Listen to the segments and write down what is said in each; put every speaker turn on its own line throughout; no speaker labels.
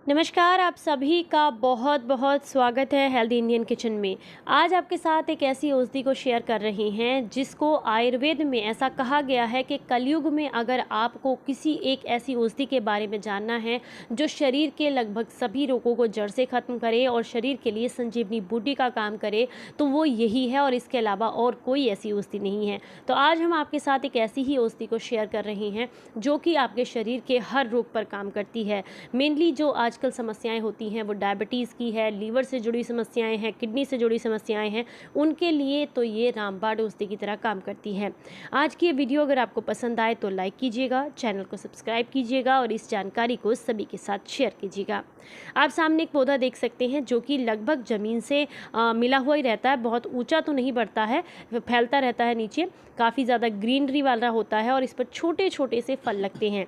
नमस्कार, आप सभी का बहुत बहुत स्वागत है हेल्दी इंडियन किचन में। आज आपके साथ एक ऐसी औषधि को शेयर कर रहे हैं जिसको आयुर्वेद में ऐसा कहा गया है कि कलयुग में अगर आपको किसी एक ऐसी औषधि के बारे में जानना है जो शरीर के लगभग सभी रोगों को जड़ से ख़त्म करे और शरीर के लिए संजीवनी बूटी का काम करे, तो वो यही है और इसके अलावा और कोई ऐसी औषधि नहीं है। तो आज हम आपके साथ एक ऐसी ही औषधि को शेयर कर रहे हैं जो कि आपके शरीर के हर रोग पर काम करती है। मेनली जो आजकल समस्याएं होती हैं वो डायबिटीज़ की है, लीवर से जुड़ी समस्याएं हैं, किडनी से जुड़ी समस्याएं हैं, उनके लिए तो ये रामबाण औषधि की तरह काम करती है। आज की ये वीडियो अगर आपको पसंद आए तो लाइक कीजिएगा, चैनल को सब्सक्राइब कीजिएगा और इस जानकारी को सभी के साथ शेयर कीजिएगा। आप सामने एक पौधा देख सकते हैं जो कि लगभग ज़मीन से मिला हुआ ही रहता है, बहुत ऊंचा तो नहीं बढ़ता है, फैलता रहता है नीचे, काफ़ी ज़्यादा ग्रीनरी वाला होता है और इस पर छोटे छोटे से फल लगते हैं।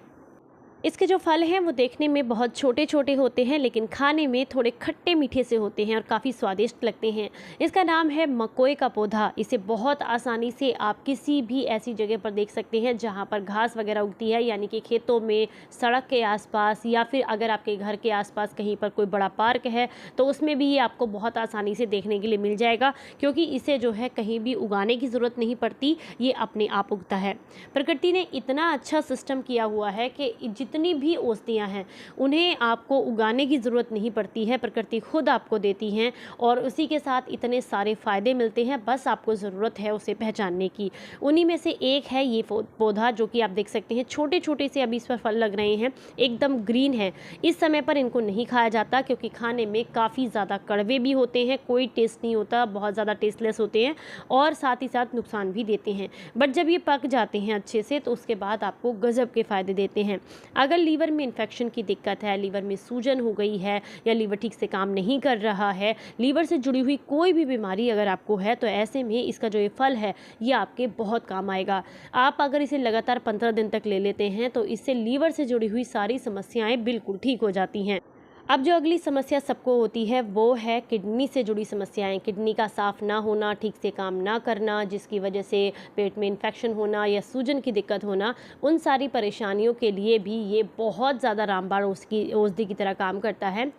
इसके जो फल हैं वो देखने में बहुत छोटे छोटे होते हैं लेकिन खाने में थोड़े खट्टे मीठे से होते हैं और काफ़ी स्वादिष्ट लगते हैं। इसका नाम है मकोए का पौधा। इसे बहुत आसानी से आप किसी भी ऐसी जगह पर देख सकते हैं जहाँ पर घास वगैरह उगती है, यानी कि खेतों में, सड़क के आसपास, या फिर अगर आपके घर के आसपास कहीं पर कोई बड़ा पार्क है तो उसमें भी ये आपको बहुत आसानी से देखने के लिए मिल जाएगा, क्योंकि इसे जो है कहीं भी उगाने की ज़रूरत नहीं पड़ती, ये अपने आप उगता है। प्रकृति ने इतना अच्छा सिस्टम किया हुआ है कि जितनी भी औषधियाँ हैं उन्हें आपको उगाने की ज़रूरत नहीं पड़ती है, प्रकृति खुद आपको देती हैं और उसी के साथ इतने सारे फ़ायदे मिलते हैं, बस आपको ज़रूरत है उसे पहचानने की। उन्हीं में से एक है ये पौधा, जो कि आप देख सकते हैं छोटे छोटे से अभी इस पर फल लग रहे हैं, एकदम ग्रीन है। इस समय पर इनको नहीं खाया जाता क्योंकि खाने में काफ़ी ज़्यादा कड़वे भी होते हैं, कोई टेस्ट नहीं होता, बहुत ज़्यादा टेस्टलेस होते हैं और साथ ही साथ नुकसान भी देते हैं। बट जब ये पक जाते हैं अच्छे से तो उसके बाद आपको गजब के फ़ायदे देते हैं। अगर लीवर में इन्फेक्शन की दिक्कत है, लीवर में सूजन हो गई है या लीवर ठीक से काम नहीं कर रहा है, लीवर से जुड़ी हुई कोई भी बीमारी अगर आपको है, तो ऐसे में इसका जो ये फल है ये आपके बहुत काम आएगा। आप अगर इसे लगातार 15 दिन तक ले लेते हैं तो इससे लीवर से जुड़ी हुई सारी समस्याएं बिल्कुल ठीक हो जाती हैं। अब जो अगली समस्या सबको होती है वो है किडनी से जुड़ी समस्याएं। किडनी का साफ़ ना होना, ठीक से काम ना करना, जिसकी वजह से पेट में इन्फेक्शन होना या सूजन की दिक्कत होना, उन सारी परेशानियों के लिए भी ये बहुत ज़्यादा रामबाण औषधि की तरह काम करता है।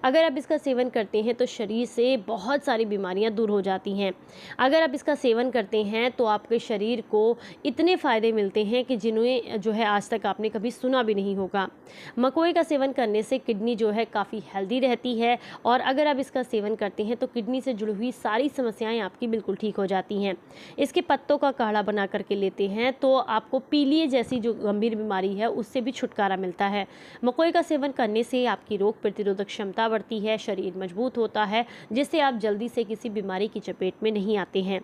अगर आप इसका सेवन करते हैं तो शरीर से बहुत सारी बीमारियां दूर हो जाती हैं। अगर आप इसका सेवन करते हैं तो आपके शरीर को इतने फ़ायदे मिलते हैं कि जिन्हें जो है आज तक आपने कभी सुना भी नहीं होगा। मकोए का सेवन करने से किडनी जो है काफ़ी हेल्दी रहती है और अगर आप इसका सेवन करते हैं तो किडनी से जुड़ी हुई सारी समस्याएं आपकी बिल्कुल ठीक हो जाती हैं। इसके पत्तों का काढ़ा बना करके लेते हैं तो आपको पीलिया जैसी जो गंभीर बीमारी है उससे भी छुटकारा मिलता है। मकोए का सेवन करने से आपकी रोग प्रतिरोधक क्षमता बढ़ती है, शरीर मजबूत होता है, जिससे आप जल्दी से किसी बीमारी की चपेट में नहीं आते हैं।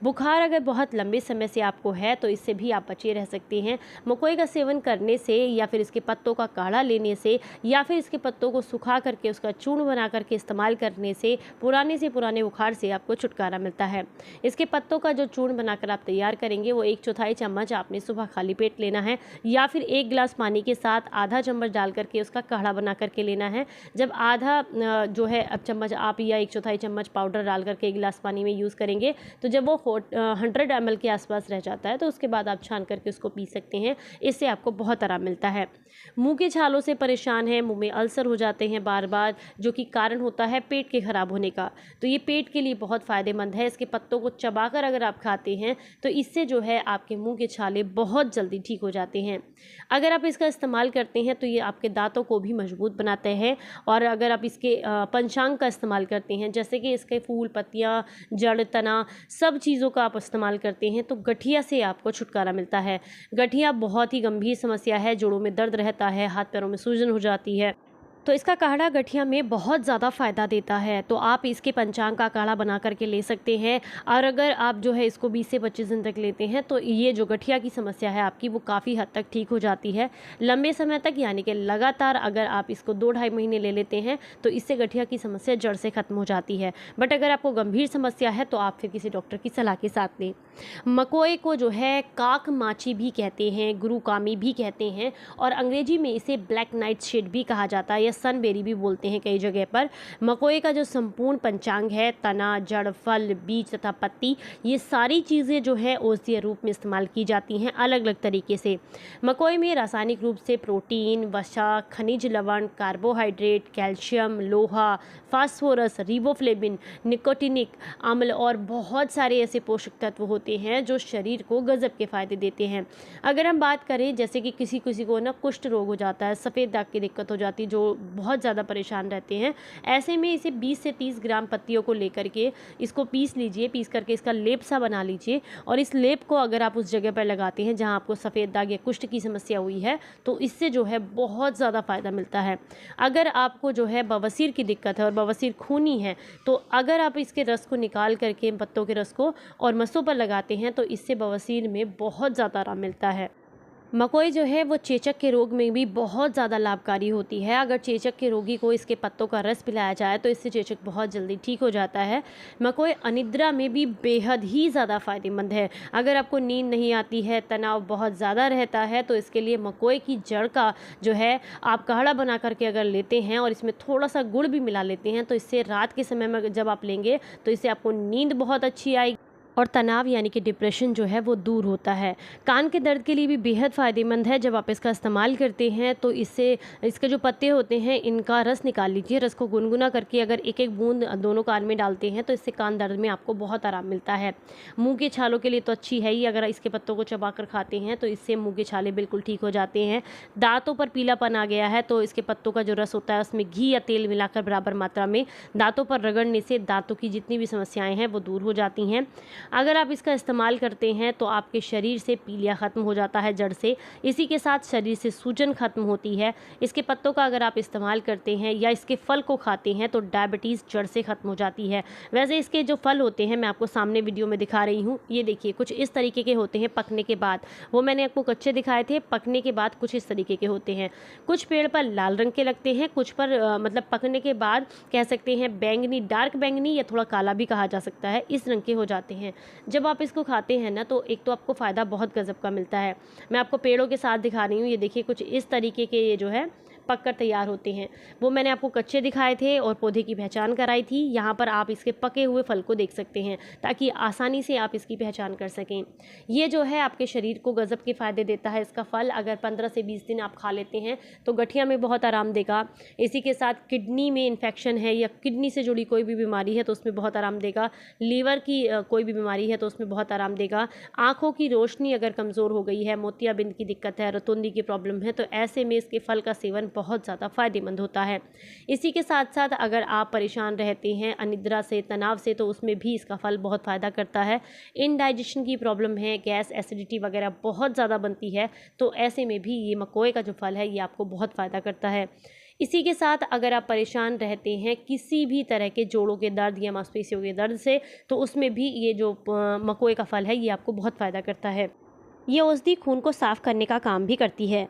बुखार अगर बहुत लंबे समय से आपको है तो इससे भी आप बचे रह सकते हैं। मकोए का सेवन करने से या फिर इसके पत्तों का काढ़ा लेने से या फिर इसके पत्तों को सुखा करके उसका चूर्ण बना करके इस्तेमाल करने से पुराने बुखार से आपको छुटकारा मिलता है। इसके पत्तों का जो चूर्ण बनाकर आप तैयार करेंगे वो 1/4 चम्मच आपने सुबह खाली पेट लेना है या फिर 1 गिलास पानी के साथ आधा चम्मच डाल करके उसका काढ़ा बना करके लेना है। जब आधा जो है अब चम्मच आप या 1/4 चम्मच पाउडर डाल करके 1 गिलास पानी में यूज़ करेंगे तो जब वो 100 ml के आसपास रह जाता है तो उसके बाद आप छान करके उसको पी सकते हैं। इससे आपको बहुत आराम मिलता है। मुंह के छालों से परेशान है, मुंह में अल्सर हो जाते हैं बार बार, जो कि कारण होता है पेट के खराब होने का, तो ये पेट के लिए बहुत फ़ायदेमंद है। इसके पत्तों को चबाकर अगर आप खाते हैं तो इससे जो है आपके मुंह के छाले बहुत जल्दी ठीक हो जाते हैं। अगर आप इसका इस्तेमाल करते हैं तो ये आपके दांतों को भी मजबूत बनाते हैं और अगर आप इसके पंचांग का इस्तेमाल करते हैं, जैसे कि इसके फूल, पत्तियाँ, जड़, तना, सब चीज़ों का आप इस्तेमाल करते हैं तो गठिया से आपको छुटकारा मिलता है। गठिया बहुत ही गंभीर समस्या है, जोड़ों में दर्द रहता है, हाथ पैरों में सूजन हो जाती है, तो इसका काढ़ा गठिया में बहुत ज़्यादा फ़ायदा देता है। तो आप इसके पंचांग का काढ़ा बना करके ले सकते हैं और अगर आप जो है इसको 20 से 25 दिन तक लेते हैं तो ये जो गठिया की समस्या है आपकी वो काफ़ी हद तक ठीक हो जाती है लंबे समय तक, यानी कि लगातार अगर आप इसको 2-2.5 महीने ले लेते हैं तो इससे गठिया की समस्या जड़ से ख़त्म हो जाती है। बट अगर आपको गंभीर समस्या है तो आप फिर किसी डॉक्टर की सलाह के साथ लें। मकोए को जो है काक माची भी कहते हैं, गुरुकामी भी कहते हैं और अंग्रेजी में इसे ब्लैक नाइट शेड भी कहा जाता है या सनबेरी भी बोलते हैं कई जगह पर। मकोई का जो संपूर्ण पंचांग है, तना, जड़, फल, बीज तथा पत्ती, ये सारी चीज़ें जो है औषधीय रूप में इस्तेमाल की जाती हैं अलग अलग तरीके से। मकोई में रासायनिक रूप से प्रोटीन, वसा, खनिज लवण, कार्बोहाइड्रेट, कैल्शियम, लोहा, फास्फोरस, रिबोफ्लेविन, निकोटिनिक अम्ल और बहुत सारे ऐसे पोषक तत्व होते हैं जो शरीर को गजब के फ़ायदे देते हैं। अगर हम बात करें जैसे कि किसी किसी को ना कुष्ठ रोग हो जाता है, सफ़ेद दाग की दिक्कत हो जाती है, जो बहुत ज़्यादा परेशान रहते हैं, ऐसे में इसे 20 से 30 ग्राम पत्तियों को लेकर के इसको पीस लीजिए, पीस करके इसका लेप सा बना लीजिए और इस लेप को अगर आप उस जगह पर लगाते हैं जहाँ आपको सफ़ेद दाग या कुष्ठ की समस्या हुई है तो इससे जो है बहुत ज़्यादा फ़ायदा मिलता है। अगर आपको जो है बवासीर की दिक्कत है और बवासीर खूनी है तो अगर आप इसके रस को निकाल करके, पत्तों के रस को, और मसों पर लगाते हैं तो इससे बवासीर में बहुत ज़्यादा आराम मिलता है। मकोई जो है वो चेचक के रोग में भी बहुत ज़्यादा लाभकारी होती है। अगर चेचक के रोगी को इसके पत्तों का रस पिलाया जाए तो इससे चेचक बहुत जल्दी ठीक हो जाता है। मकोई अनिद्रा में भी बेहद ही ज़्यादा फ़ायदेमंद है। अगर आपको नींद नहीं आती है, तनाव बहुत ज़्यादा रहता है, तो इसके लिए मकोई की जड़ का जो है आप काढ़ा बना करके अगर लेते हैं और इसमें थोड़ा सा गुड़ भी मिला लेते हैं तो इससे रात के समय में जब आप लेंगे तो इससे आपको नींद बहुत अच्छी आएगी और तनाव यानी कि डिप्रेशन जो है वो दूर होता है। कान के दर्द के लिए भी बेहद फ़ायदेमंद है। जब आप इसका इस्तेमाल करते हैं तो इससे इसके जो पत्ते होते हैं इनका रस निकाल लीजिए, रस को गुनगुना करके अगर एक एक बूंद दोनों कान में डालते हैं तो इससे कान दर्द में आपको बहुत आराम मिलता है। मुँह के छालों के लिए तो अच्छी है ही, अगर इसके पत्तों को चबा कर खाते हैं तो इससे मुँह के छाले बिल्कुल ठीक हो जाते हैं। दाँतों पर पीलापन आ गया है तो इसके पत्तों का जो रस होता है उसमें घी या तेल मिलाकर बराबर मात्रा में दाँतों पर रगड़ने से दाँतों की जितनी भी समस्याएँ हैं वो दूर हो जाती हैं। अगर आप इसका इस्तेमाल करते हैं तो आपके शरीर से पीलिया ख़त्म हो जाता है जड़ से। इसी के साथ शरीर से सूजन ख़त्म होती है। इसके पत्तों का अगर आप इस्तेमाल करते हैं या इसके फल को खाते हैं तो डायबिटीज़ जड़ से ख़त्म हो जाती है। वैसे इसके जो फल होते हैं मैं आपको सामने वीडियो में दिखा रही हूँ, ये देखिए कुछ इस तरीके के होते हैं पकने के बाद। वो मैंने आपको कच्चे दिखाए थे, पकने के बाद कुछ इस तरीके के होते हैं। कुछ पेड़ पर लाल रंग के लगते हैं, कुछ पर मतलब पकने के बाद कह सकते हैं बैंगनी, डार्क बैंगनी या थोड़ा काला भी कहा जा सकता है, इस रंग के हो जाते हैं। जब आप इसको खाते हैं ना तो एक तो आपको फ़ायदा बहुत गजब का मिलता है। मैं आपको पेड़ों के साथ दिखा रही हूँ, ये देखिए कुछ इस तरीके के ये जो है पक कर तैयार होते हैं। वो मैंने आपको कच्चे दिखाए थे और पौधे की पहचान कराई थी। यहाँ पर आप इसके पके हुए फल को देख सकते हैं ताकि आसानी से आप इसकी पहचान कर सकें। ये जो है आपके शरीर को गजब के फ़ायदे देता है। इसका फल अगर 15 से 20 दिन आप खा लेते हैं तो गठिया में बहुत आराम देगा। इसी के साथ किडनी में इन्फेक्शन है या किडनी से जुड़ी कोई भी बीमारी है तो उसमें बहुत आराम देगा। लीवर की कोई भी बीमारी है तो उसमें बहुत आराम देगा। आँखों की रोशनी अगर कमज़ोर हो गई है, मोतियाबिंद की दिक्कत है, रतौंधी की प्रॉब्लम है तो ऐसे में इसके फल का सेवन बहुत ज़्यादा फ़ायदेमंद होता है। इसी के साथ साथ अगर आप परेशान रहते हैं अनिद्रा से, तनाव से, तो उसमें भी इसका फल बहुत फ़ायदा करता है। इनडाइजेशन की प्रॉब्लम है, गैस, एसिडिटी वगैरह बहुत ज़्यादा बनती है तो ऐसे में भी ये मकोए का जो फल है ये आपको बहुत फ़ायदा करता है। इसी के साथ अगर आप परेशान रहते हैं किसी भी तरह के जोड़ों के दर्द या मांसपेशियों के दर्द से तो उसमें भी ये जो मकोए का फल है ये आपको बहुत फ़ायदा करता है। ये औषधि खून को साफ़ करने का काम भी करती है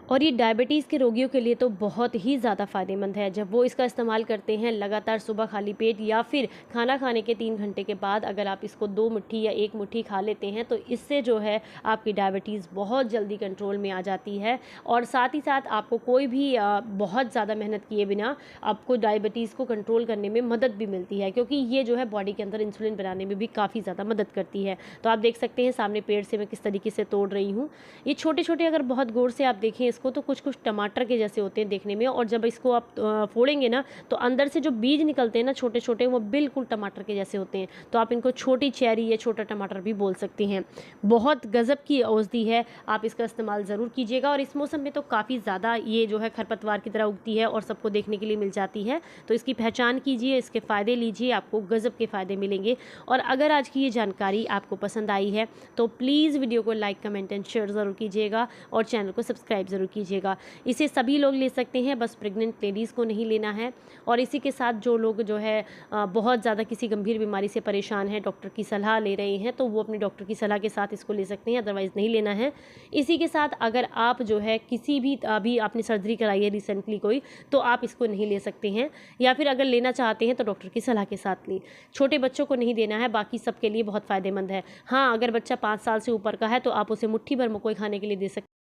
और ये डायबिटीज़ के रोगियों के लिए तो बहुत ही ज़्यादा फ़ायदेमंद है। जब वो इसका इस्तेमाल करते हैं लगातार सुबह खाली पेट या फिर खाना खाने के 3 घंटे के बाद अगर आप इसको 2 मुट्ठी या 1 मुट्ठी खा लेते हैं तो इससे जो है आपकी डायबिटीज़ बहुत जल्दी कंट्रोल में आ जाती है और साथ ही साथ आपको कोई भी बहुत ज़्यादा मेहनत किए बिना आपको डायबिटीज़ को कंट्रोल करने में मदद भी मिलती है, क्योंकि ये जो है बॉडी के अंदर इंसुलिन बनाने में भी काफ़ी ज़्यादा मदद करती है। तो आप देख सकते हैं सामने पेड़ से मैं किस तरीके से तोड़ रही हूँ। ये छोटे छोटे अगर बहुत गौर से आप देखें इसको तो कुछ कुछ टमाटर के जैसे होते हैं देखने में, और जब इसको आप फोड़ेंगे ना तो अंदर से जो बीज निकलते हैं ना छोटे छोटे, वो बिल्कुल टमाटर के जैसे होते हैं। तो आप इनको छोटी चेरी या छोटा टमाटर भी बोल सकते हैं। बहुत गजब की औषधि है, आप इसका इस्तेमाल ज़रूर कीजिएगा। और इस मौसम में तो काफ़ी ज़्यादा ये जो है खरपतवार की तरह उगती है और सबको देखने के लिए मिल जाती है। तो इसकी पहचान कीजिए, इसके फ़ायदे लीजिए, आपको गजब के फ़ायदे मिलेंगे। और अगर आज की ये जानकारी आपको पसंद आई है तो प्लीज़ वीडियो को लाइक, कमेंट एंड शेयर ज़रूर कीजिएगा और चैनल को सब्सक्राइब ज़रूर कीजिएगा। इसे सभी लोग ले सकते हैं, बस प्रेग्नेंट लेडीज़ को नहीं लेना है। और इसी के साथ जो लोग जो है बहुत ज़्यादा किसी गंभीर बीमारी से परेशान हैं, डॉक्टर की सलाह ले रहे हैं, तो वो अपने डॉक्टर की सलाह के साथ इसको ले सकते हैं, अदरवाइज़ नहीं लेना है। इसी के साथ अगर आप जो है किसी भी अभी आपने सर्जरी कराई है रिसेंटली कोई, तो आप इसको नहीं ले सकते हैं, या फिर अगर लेना चाहते हैं तो डॉक्टर की सलाह के साथ लें। छोटे बच्चों को नहीं देना है, बाकी सबके लिए बहुत फ़ायदेमंद है। हाँ, अगर बच्चा 5 साल से ऊपर का है तो आप उसे मुट्ठी भर मकोई खाने के लिए दे सकते हैं।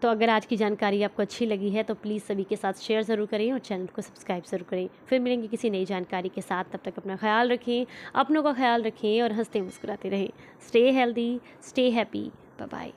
तो अगर आज की जानकारी आपको अच्छी लगी है तो प्लीज़ सभी के साथ शेयर ज़रूर करें और चैनल को सब्सक्राइब ज़रूर करें। फिर मिलेंगे किसी नई जानकारी के साथ, तब तक अपना ख्याल रखें, अपनों का ख्याल रखें और हंसते मुस्कुराते रहें। Stay healthy, stay happy, bye bye.